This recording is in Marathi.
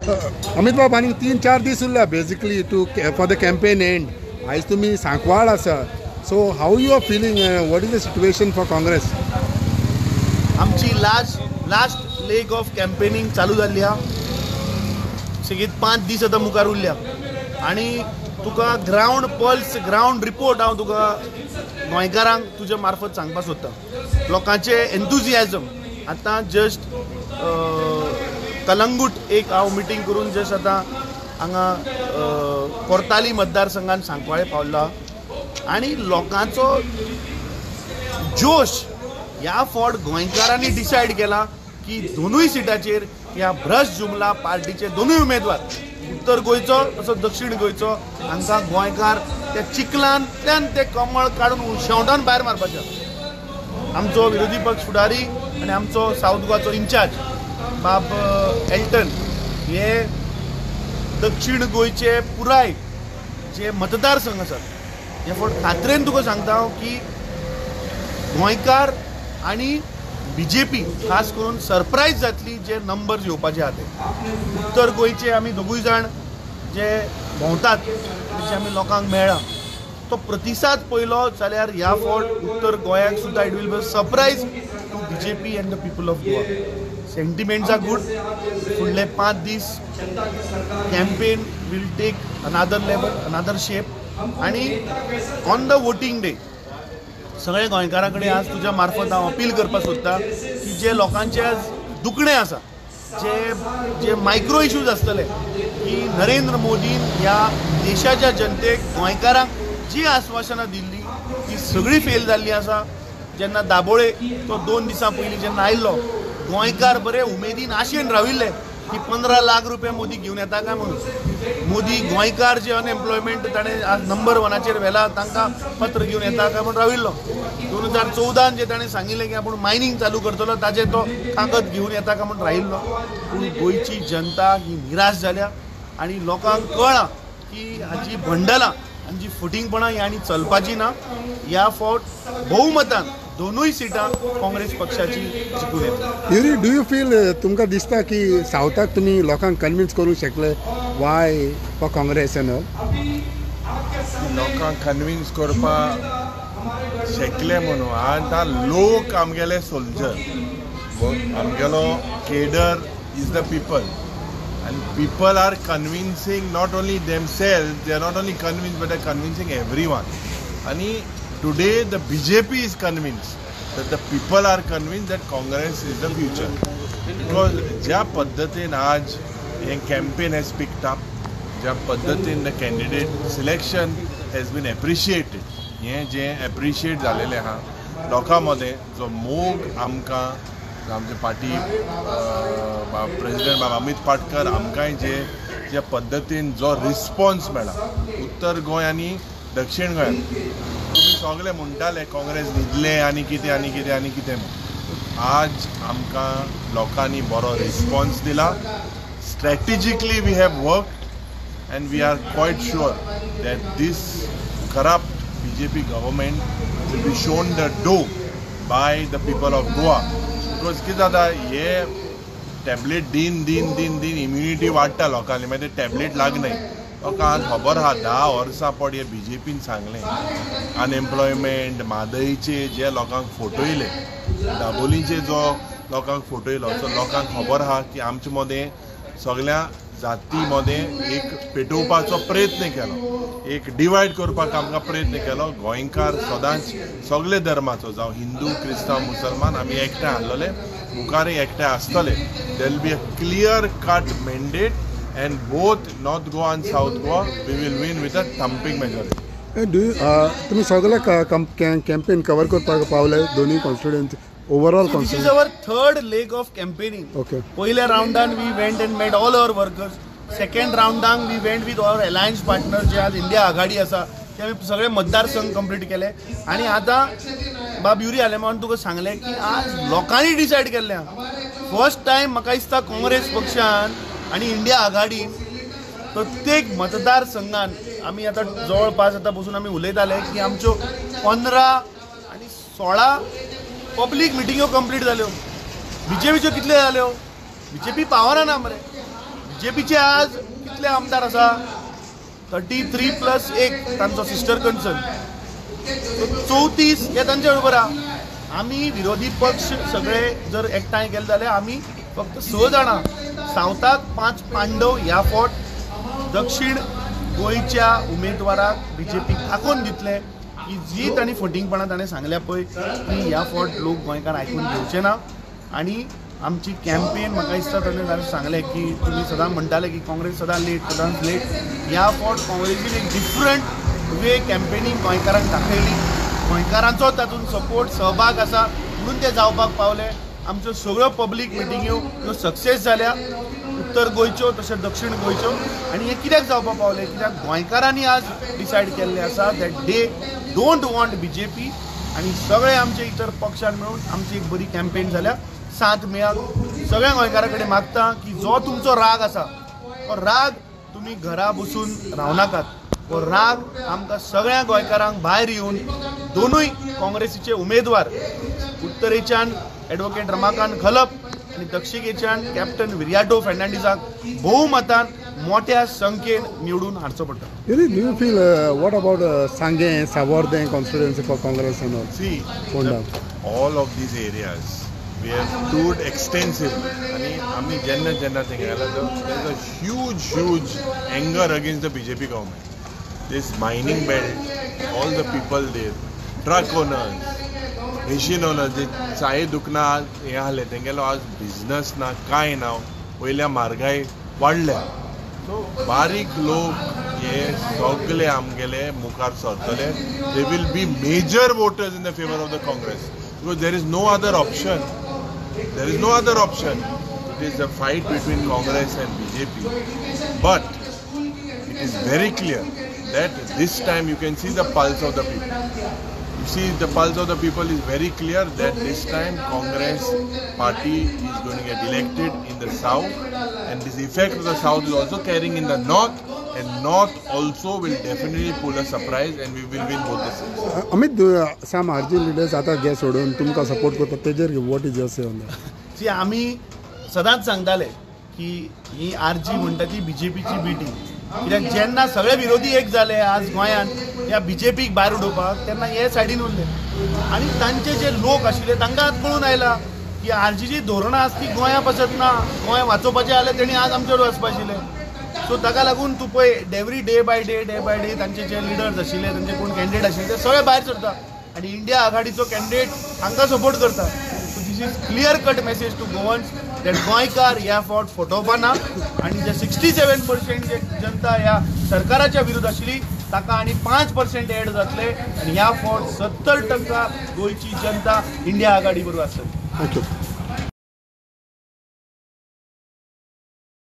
अमित बाब आनी 3-4 दीस उरला basically to for the campaign end. आयज तुमी सांकवाळ आसा, so how you are feeling, what is the situation for Congress? आमची लास्ट लेग ऑफ कॅम्पेनिंग चालू जाल्ली हा. सगळीत 5 दीस आतां मुखार उरल्या आनी तुका ग्राउंड पल्स, ग्राउंड रिपोर्ट हांव तुका गोंयकारांक तुजे मार्फत सांगपाक सोदता. लोकांचे एन्थुजियाजम आतां जस्ट कलंगूट एक हांव मिटींग करून जस्ट आतां हांगा कोर्ताली मतदारसंघान सांकवाळे पावला आनी लोकांचो जोश ह्या फावट गोंयकारांनी डिसायड केला की दोनूय सिटाचेर ह्या भ्रश जुमला पार्टीचे दोनूय उमेदवार, उत्तर गोंयचो तसो दक्षिण गोंयचो, हांकां गोंयकार त्या चिखलांतल्यान ते कमळ काडून शेवटान भायर मारपाचें. आमचो विरोधी पक्ष फुडारी आनी आमचो साऊथ गोवाचो इंचार्ज बाब एल्टन हे दक्षिण गोंयचे पुराय जे मतदारसंघ आसात हे फावट खात्रेन तुका सांगता हांव की गोंयकार आनी BJP खास करून सरप्रायज जातली जे नंबर्स येवपाचे आहा ते. उत्तर गोंयचे आमी दोगूय जाण जे भोंवतात तेचे आमी लोकांक मेळ्ळा, तो प्रतिसाद पयलो जाल्यार ह्या फावट उत्तर गोंयाक सुद्दां it will be surprise to BJP and the people of Goa. Sentiments are good. फुडले 5 दीस campaign will take another level, another shape आनी ऑन द वोटींग डे सगळे गोंयकारां कडेन आज तुज्या मार्फत हांव अपील करपाक सोदता की जे लोकांचे आज दुखणें आसा, जे मायक्रो इश्यूज आसतले की नरेंद्र मोदीन ह्या देशाच्या जनतेक गोंयकारांक जी आश्वासनां दिल्ली ती सगळी फेल जाल्ली आसा. जेन्ना दाबोळे तो 2 दिसां पयलीं जेन्ना आयिल्लो गोंयकार बरे उमेदीन आशेन राविल्ले की 15 लाख रुपया मोदी घेवन येता काय म्हणून. मोदी गोंयकार जे अनएम्प्लॉयमेंट ताणें आज नंबर 1चेर व्हेला तांकां पत्र घेवन येता काय म्हणून राविल्लो. 2014 जे ताणें सांगिल्लें की आपूण मायनींग चालू करतलो ताजे तो कागद घेवन येता काय म्हणून राविल्लो. पूण गोंयची जनता ही निराश जाल्या आनी लोकांक कळ्ळां की हाची भंडलां आनी जी फुटींगपणां ही आनी चलपाची ना. ह्या फावट भोवमतान दोनूय सिटां काँग्रेस पक्षाची जिखून येता. युरी, डू यू फील, तुमकां दिसता की सावथाक तुमी लोकांक कन्विन्स करूंक शकले वाय फॉर काँग्रेस एन लोकांक कन्विन्स करपाक शकले म्हणून आतां लोक आमगेले सोल्जर, आमगेलो cadre is the people and people are convincing not only themselves, they are not only convinced but they are convincing everyone. And today the BJP is convinced that the people are convinced that Congress is the future, because ज्या पद्धतीन आज हे campaign has picked up, ज्या पद्धतीन the candidate selection has been appreciated, हे जे appreciate झालेले आहा लोकां मदें जो मोग आमकां आमचे पार्टी प्रेसिडेंट बाब अमित पाटकर आमकांय जे पद्धतीन जो रिस्पॉन्स मेळ्ळा उत्तर गोंय आनी दक्षिण गोंयांत. तुमी सगळे म्हणटाले काँग्रेस न्हिदले आनी कितें आनी कितें आनी कितें म्हणून. आज आमकां लोकांनी बरो रिस्पॉन्स दिला. Strategically we have worked and we are quite sure that these corrupt BJP government will be shown the door by the people of Goa. Because कितें जाता, हे टॅबलेट दिन दिन दिन दिन इम्युनिटी वाडटा लोकांनी, मागीर ते टॅबलेट लागनाय. लोकांक खबर आहा 10 वर्सां पड हे BJPन सांगलें अनएम्प्लॉयमेंट म्हादयचे जे लोकांक फोटो येयले, दाबोलीचे जो लोकांक फोटो येयलो, सो लोकांक खबर आहा की आमचे मदें सगळ्या जाती मदें एक पेटोवपाचो प्रयत्न केलो, एक डिवायड करपाक आमकां प्रयत्न केलो. गोंयकार सदांच सगळे धर्माचो जावं हिंदू क्रिस्तांव मुसलमान आमी एकठांय आसलेले, मुखारय एकठांय आसतले. There will be a clear cut mandate and both North Goa आनी South Goa we will win with a thumping majority. तुमी सगळे कॅम्पेन कवर करपाक पावले दोनूय constituency overall this is our third leg of campaigning. Okay. Poile roundan we went and met all our workers. Second roundan we went with our alliance partners जे आज इंडिया आघाडी आसा ते आमी सगळे मतदारसंघ कंप्लीट केले. आनी आतां बाब युरी आलेमान तुका सांगलें की आज लोकांनी डिसायड केल्लें फर्स्ट टायम म्हाका दिसता काँग्रेस पक्षान आनी इंडिया आघाडीन प्रत्येक मतदारसंघान आमी आतां जवळपास आतां बसून आमी उलयताले की आमच्यो 15 आनी 16 पब्लीक मिटिंग्यो कंप्लीट जाल्यो. BJPच्यो कितल्यो जाल्यो? BJP पावराना मरे. बीजेपीचे आज कितले आमदार आसा 33+1 तांचो सिस्टर कन्सर्न 34 हे तांचे बरोबर आहा. आमी विरोधी पक्ष सगळे जर एकठांय केले जाल्यार आमी फक्त 6 जाणां. सावथाक 5 पांडव ह्या फावट दक्षिण गोंयच्या उमेदवाराक बीजेपीक दाखोवन दितले की जी तांणी फटींगपणां ताणें सांगल्या पळय ती ह्या फावट लोक गोंयकार आयकून घेवचे ना. आनी आमची कॅम्पेन म्हाका दिसता ताणें सांगलें की तुमी सदां म्हणटाले की काँग्रेस सदां सदांच लेट. ह्या फावट काँग्रेसीन एक डिफरंट वे कॅम्पेनींग गोंयकारांक दाखयली. गोंयकारांचो तातूंत सपोर्ट सहभाग आसा म्हणून ते जावपाक पावले. आमच्यो सगळ्यो पब्लीक मिटिंग्यो ह्यो सक्सेस जाल्या, उत्तर गोंयच्यो तशेंच दक्षिण गोंयच्यो. आनी हे कित्याक जावपाक पावले कित्याक गोंयकारांनी आज डिसायड केल्लें आसा that they don't want BJP. आनी सगळे आमचे इतर पक्षान मेळून आमची एक बरी कॅम्पेन जाल्या. 7 मेक सगळ्या गोंयकारां कडेन मागता की जो तुमचो राग आसा तो राग तुमी घरा बसून रावनाकात. हो राग आमकां सगळ्या गोंयकारांक भायर येवन दोनूय काँग्रेसीचे उमेदवार उत्तरेच्यान एडवोकेट रमाकांत खलप आनी दक्षिणेच्यान कॅप्टन विर्याटो फेर्नांडीसाक भोवमतान मोठ्या संख्येन निवडून हाडचो पडटा. Really, do you feel what about Sanghe, Savardhan constituency for Congress and all? See, all of these areas we have toured extensively. आणि आम्ही जेन्ना थिंगा गेला there is a huge anger against the BJP government. This mining belt, all the people there, truck owners, machine owners, जे चाये दुकाना हे आसले तेंगेलो आज बिझनस ना कांय ना. वयल्या म्हारगाय वाडल्या. सो बारीक लोक हे सगळे आमगेले मुखार सरतले. They will be major voters in the favour of the Congress because there is no other option. There is no other option. It is a fight between Congress and BJP. But it is very clear that this time you can see the pulse of the people. You see the pulse of the people is very clear that this time Congress party is going to get elected in the south, and this effect of the south is also carrying in the north, and north also will definitely pull a surprise and we will win both the seats. Amit, some RG leaders आता गे सोडून तुमकां सपोर्ट करता तेजेर what is your say on that? See आमी सदांच सांगताले की ही आरजी म्हणटा ती बीजेपीची बिटी. कित्याक जेन्ना सगळे विरोधी एक जाले आज गोंयान ह्या बीजेपीक भायर उडोवपाक तेन्ना हे सायडीन उरले. आनी तांचे जे लोक आशिल्ले तांकां आज कळून आयला की आरजीची धोरणां आसा ती गोंया पसत ना. गोंय वाचोवपाचें जाल्यार तेणी आज आमचेर वचपाशिल्ले. सो ताका लागून तूं पळय एवरी डे बाय डे तांचे जे लिडर्स आशिल्ले तांचे कोण कॅन्डिडेट आशिल्ले ते सगळे भायर सरता आनी इंडिया आघाडीचो कॅन्डिडेट हांकां सपोर्ट करता. So this is clear cut message to Goans that गोंयकार ह्या फावट फटोवपा ना. आनी जे 67% जे जनता ह्या सरकाराच्या विरुद्ध आशिल्ली ताका आनी 5% एड जातले आनी ह्या फावट 70% गोंयची जनता इंडिया आघाडी बरोबर आसतली. थँक्यू.